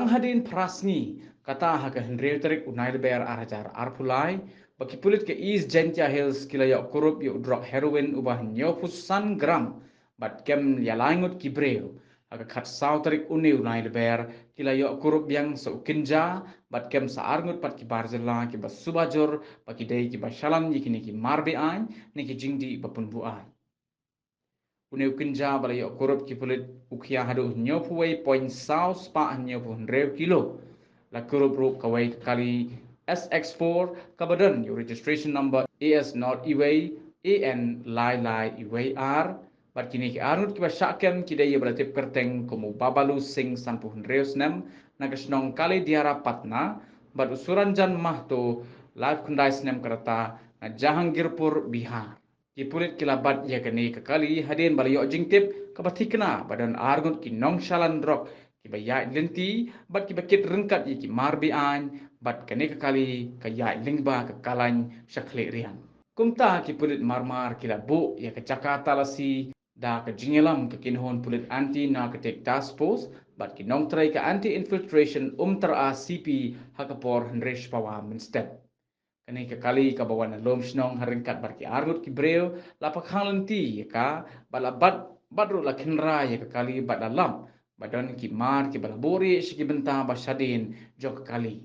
hadin prasni kata haka hendreu tarik unai ber arajar arpulai baki pulit ke East Gentia Hills kila yok korup yok drug heroin ubah nyopusan gram bat kem yalaingut kibreu haka khat sau tarik unai ber kila yok korup yang seukinja bat kem saarngut pat ki barzela ki bas subajur baki dei ki bashalan yikini ki marbe ain niki jingdi bapun buai Uneu kinja bala yok korup ki pulit ukia hadu nyopuwei point sau spa nyopu hendreu kilo la kurup ru kawai kali SX4 kabadan your registration number AS not iway AN lai iway R bat kini ki arut ki basyakem ki daya beratip kerteng komu babalu sing sampu hendreus nem nagasnong kali diara patna bat usuran jan mahto live kundais nem kereta na Jahangirpur Bihar ki pulit kilabat ya kini kekali hadin balayo jingtip kabatikna badan argut ki nongshalan drok ki bayat lenti bat ki bakit rengkat ki marbi an bat kene kekali kayat lingba kekalan syakli rian kumta ki pulit marmar kila bu ya ke Jakarta lasi da ke jingelam ke kinhon pulit anti narcotic task force bat ki nong trai ke anti infiltration ter a CP hakapor hendresh pawa minstep kani kekali ka bawan lom snong haringkat barki argut ki breu lapak hang lenti ka balabat badru la kinra ya kekali badalam badan ki mar ki balabori ki benta basadin jok kekali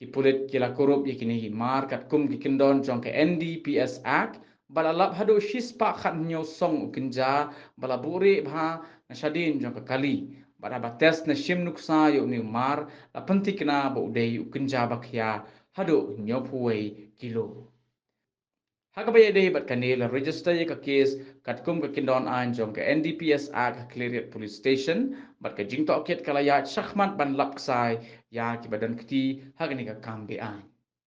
ki pulit ki la korup ya kini mar kat kum ki kindon jong ke NDPS Act balalap hadu shispa khat nyo song ukinja balabori bha nasadin jong kekali bada bates na shim nuksa yo ni mar la pentik na bo dei ukinja bakya hadu nyopuwei kilo. Hakabaya dei bat kanil register ye ka case katkum ka kindon an jong ka NDPS Act cleared police station bat ka jingto ket kalaya shahmat ban lapsai ya ki badan kiti hagani ka kambe an.